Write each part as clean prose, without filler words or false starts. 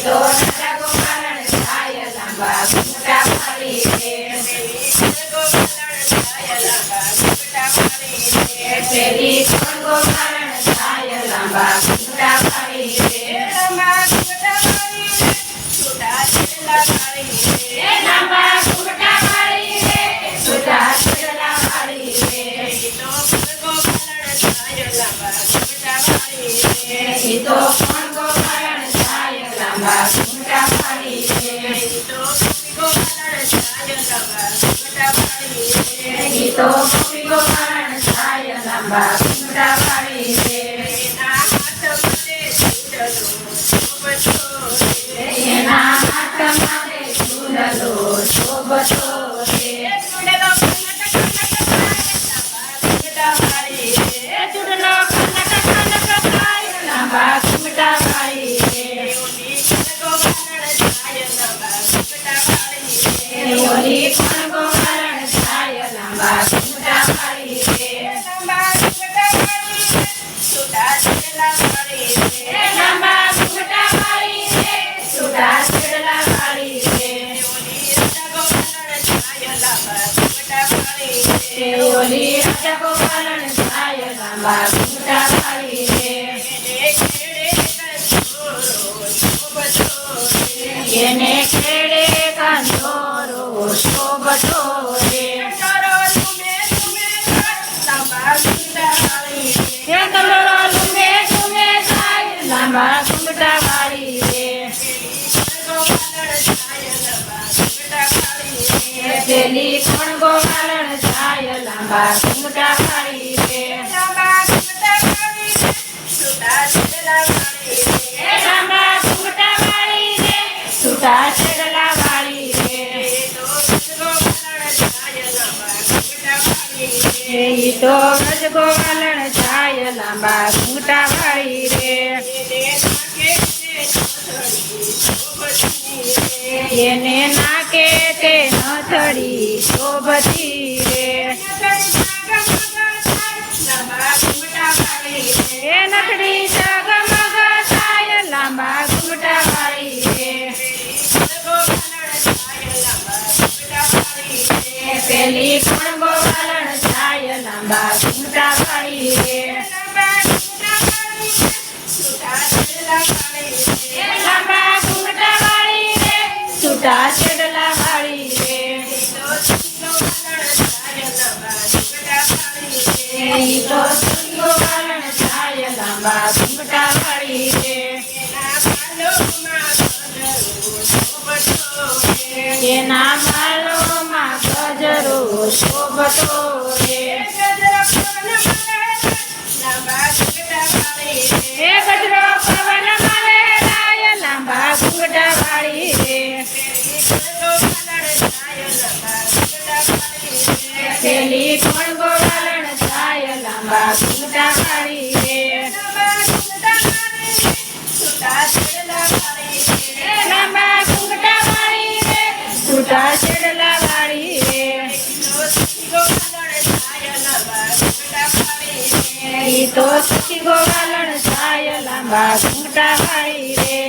તો રાજા ગોપાલન થાય લાંબા ઘૂંઘટા વાળી રે પેલી કોણ ગોપાલન થાય લાંબા ઘૂંઘટા વાળી રે લાંબા ઘૂંઘટા વાળી રે છૂટા છેડા વાળી રે લાંબા ઘૂંઘટા વાળી રે છૂટા છેડા વાળી રે તો કોણ ગોપાલન થાય લાંબા ઘૂંઘટા વાળી રે તો ગોપી ગોપાલન થાય લાંબા ઘૂંઘટા વાળી રે એના હાથ માથે ચૂડલો શોભતો રે ચૂડલો કનક થાય લાંબા ઘૂંઘટા વાળી રે ઓલી પણ ગોપાલન થાય લાંબા ઘૂંઘટા વાળી રે લાંબા ઘૂંઘટા વાળી રે છૂટા છેડા વાળી રે લાંબા ઘૂંઘટા વાળી રે છૂટા છેડા વાળી રે ઓલી રાજા ગોપાલન થાય લાંબા ઘૂંઘટા વાળી રે એને ખેડે કાંધોરો શોભતો રે લાંબા ઘૂંઘટા વાળી રે કમરો લુમે લુમે થાય લાંબા ઘૂંઘટા વાળી રે પેલી કોણ ગોપાલન થાય લાંબા ઘૂંઘટા વાળી રે લાંબા ઘૂંઘટા વાળી રે છૂટા છેડા વાળી રે લાંબા ઘૂંઘટા વાળી રે છૂટા છેડા વાળી રે તો વ્રજ ગોપાલન થાય લાંબા ઘૂંઘટા વાળી રે એને નાકે તે નથડી શોભતી રે એ નથડી જગમગ થાય લાંબા ઘૂંઘટા વાળી રે પેલી કોણ ગોપાલન થાય લાંબા ઘૂંઘટા વાળી રે લાંબા ઘૂંઘટા વાળી રે છૂટા છેડા વાળી રે તો ગોપાલન થાય લાંબા ઘૂંઘટા વાળી રે એના માલોમાં ગજરો શોભતો રે એ ગજરો પવન માલે રાય લાંબા ઘૂંઘટા વાળી રે પેલી કોણ ગોપાલન થાય લાંબા ઘૂંઘટા વાળી રે લાંબા ઘૂંઘટા વાળી રે છૂટા છેડા વાળી રે તો સખી ગોપાલન થાય લાંબા ઘૂંઘટા વાળી રે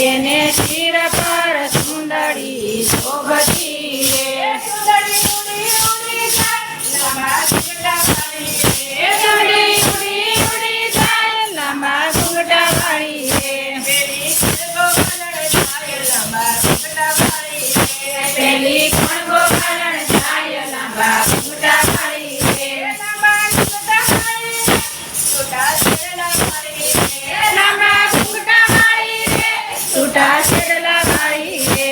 એને શિર પર સુંદરી શોભતી રે ઉડી ઉડી જાય લાંબા ઘૂંઘટા વાળી રે પેલી કોણ ગોપાલન થાય લાંબા ઘૂંઘટા વાળી રે લાંબા ઘૂંઘટા વાળી રે છૂટા છેડા વાળી રે લાંબા ઘૂંઘટા વાળી રે છૂટા છેડા વાળી રે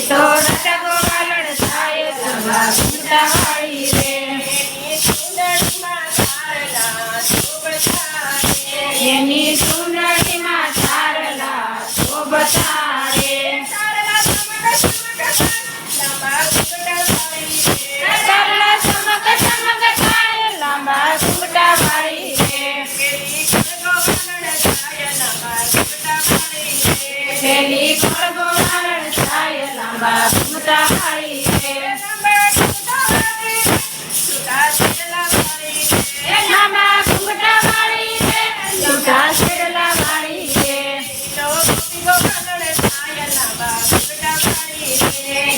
તો રાજા ગોપાલન થાય લાંબા ઘૂંઘટા વાળી રે એની સુંદરીમાં તારલા શોભતા રે તારલા ચમક થાય લાંબા ઘૂંઘટા વાળી રે પેલી કોણ ગોપાલન થાય લાંબા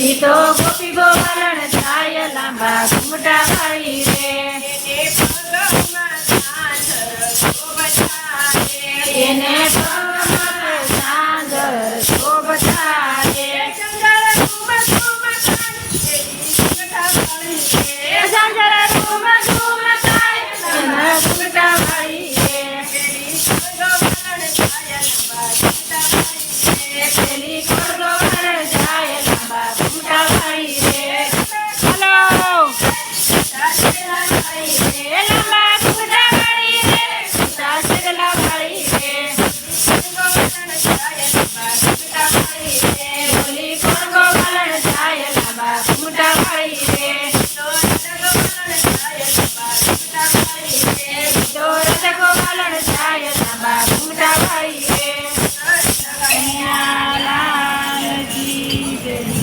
ઈ તો ગોપી ગોવાલણ જાય લાંબા ઘૂમટા વાળી રે